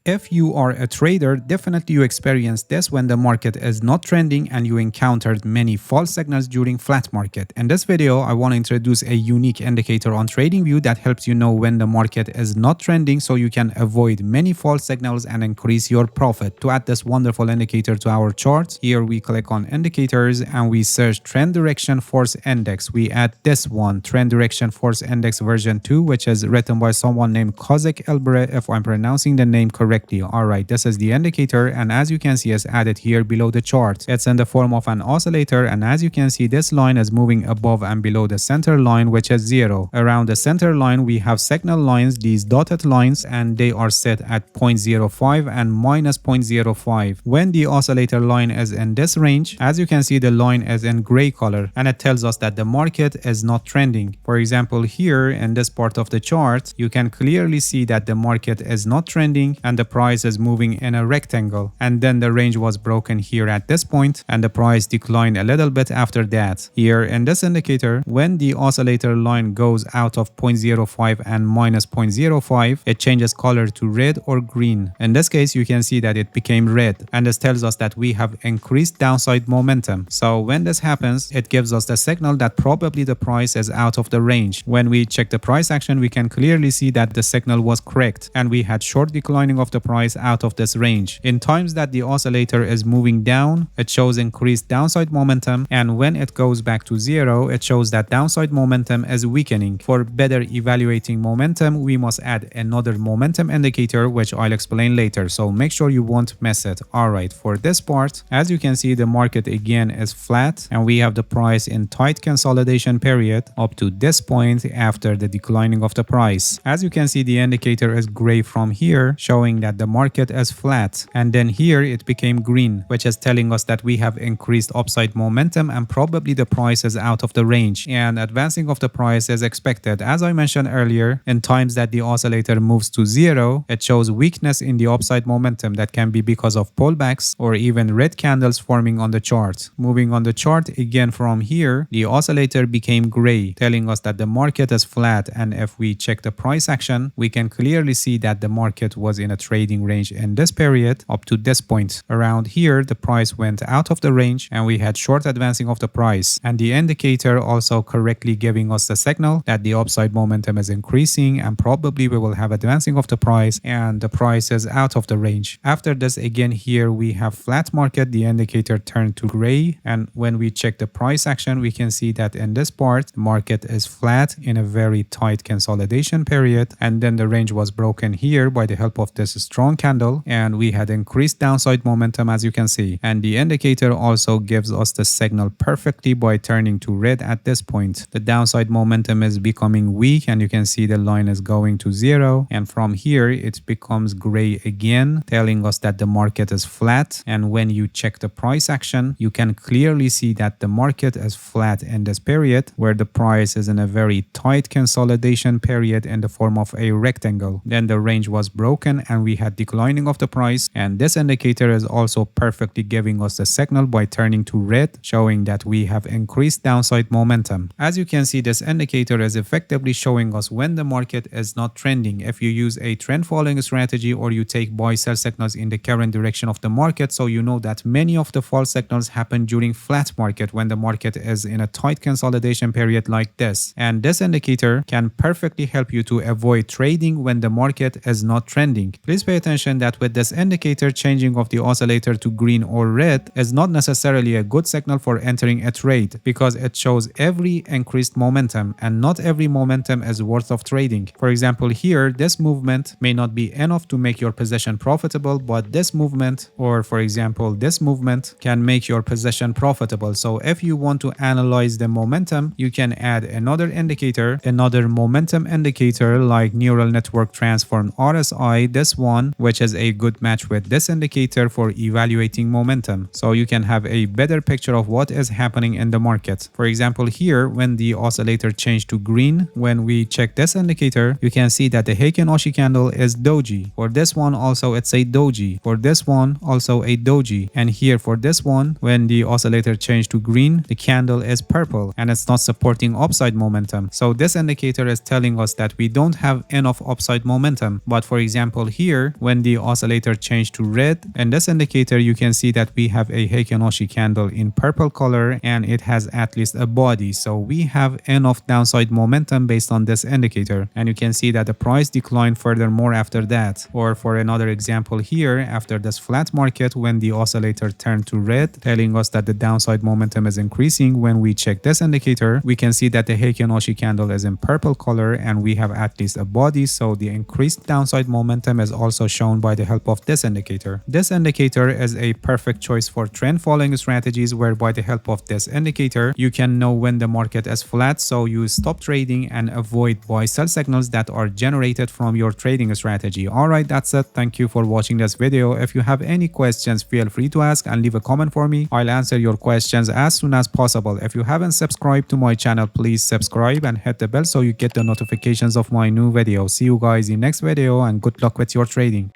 If you are a trader, definitely you experience this when the market is not trending and you encountered many false signals during flat market. In this video, I want to introduce a unique indicator on TradingView that helps you know when the market is not trending so you can avoid many false signals and increase your profit. To add this wonderful indicator to our charts, here we click on indicators and we search trend direction force index. We add this one, trend direction force index version 2, which is written by someone named Kozak Elbre, if I'm pronouncing the name correctly. Alright, this is the indicator, and as you can see, it's added here below the chart. It's in the form of an oscillator, and as you can see, this line is moving above and below the center line, which is 0. Around the center line, we have signal lines, these dotted lines, and they are set at 0.05 and minus 0.05. When the oscillator line is in this range, as you can see, the line is in gray color, and it tells us that the market is not trending. For example, here in this part of the chart, you can clearly see that the market is not trending and the price is moving in a rectangle, and then the range was broken here at this point and the price declined a little bit after that. Here in this indicator, when the oscillator line goes out of 0.05 and minus 0.05, it changes color to red or green. In this case, you can see that it became red, and this tells us that we have increased downside momentum. So when this happens, it gives us the signal that probably the price is out of the range. When we check the price action, we can clearly see that the signal was correct and we had short declining of the price out of this range. In times that the oscillator is moving down, it shows increased downside momentum, and when it goes back to 0, it shows that downside momentum is weakening. For better evaluating momentum, we must add another momentum indicator, which I'll explain later, so make sure you won't miss it. Alright, for this part, as you can see, the market again is flat and we have the price in tight consolidation period up to this point after the declining of the price. As you can see, the indicator is gray from here, showing that the market is flat, and then here it became green, which is telling us that we have increased upside momentum and probably the price is out of the range and advancing of the price is expected. As I mentioned earlier, in times that the oscillator moves to 0, it shows weakness in the upside momentum that can be because of pullbacks or even red candles forming on the chart. Moving on the chart again from here, the oscillator became gray, telling us that the market is flat, and if we check the price action, we can clearly see that the market was in a trading range in this period up to this point. Around here, the price went out of the range and we had short advancing of the price, and the indicator also correctly giving us the signal that the upside momentum is increasing and probably we will have advancing of the price and the price is out of the range. After this, again here we have flat market, the indicator turned to gray, and when we check the price action, we can see that in this part the market is flat in a very tight consolidation period, and then the range was broken here by the help of this strong candle and we had increased downside momentum, as you can see, and the indicator also gives us the signal perfectly by turning to red at this point. The downside momentum is becoming weak and you can see the line is going to 0, and from here it becomes gray again, telling us that the market is flat, and when you check the price action, you can clearly see that the market is flat in this period where the price is in a very tight consolidation period in the form of a rectangle. Then the range was broken and we had declining of the price, and this indicator is also perfectly giving us the signal by turning to red, showing that we have increased downside momentum. As you can see, this indicator is effectively showing us when the market is not trending. If you use a trend following strategy or you take buy sell signals in the current direction of the market, so you know that many of the false signals happen during flat market when the market is in a tight consolidation period like this, and this indicator can perfectly help you to avoid trading when the market is not trending. Please pay attention that with this indicator, changing of the oscillator to green or red is not necessarily a good signal for entering a trade, because it shows every increased momentum and not every momentum is worth of trading. For example, here this movement may not be enough to make your position profitable, but this movement, or for example this movement, can make your position profitable. So if you want to analyze the momentum, you can add another indicator, another momentum indicator like neural network transform RSI, this one, which is a good match with this indicator for evaluating momentum, so you can have a better picture of what is happening in the market. For example, here when the oscillator changed to green, when we check this indicator, you can see that the Heikin Oshi candle is doji. For this one also it's a doji. For this one also a doji. And here for this one, when the oscillator changed to green, the candle is purple and it's not supporting upside momentum. So this indicator is telling us that we don't have enough upside momentum. But for example here, here, when the oscillator changed to red, in this indicator you can see that we have a Heikin Oshi candle in purple color and it has at least a body. So we have enough downside momentum based on this indicator, and you can see that the price declined furthermore after that. Or for another example here, after this flat market, when the oscillator turned to red, telling us that the downside momentum is increasing, when we check this indicator, we can see that the Heikin Oshi candle is in purple color and we have at least a body. So the increased downside momentum is also shown by the help of this indicator. This indicator is a perfect choice for trend following strategies, where by the help of this indicator you can know when the market is flat, so you stop trading and avoid buy sell signals that are generated from your trading strategy. Alright, that's it. Thank you for watching this video. If you have any questions, feel free to ask and leave a comment for me. I'll answer your questions as soon as possible. If you haven't subscribed to my channel, please subscribe and hit the bell so you get the notifications of my new video. See you guys in next video and good luck with your trading.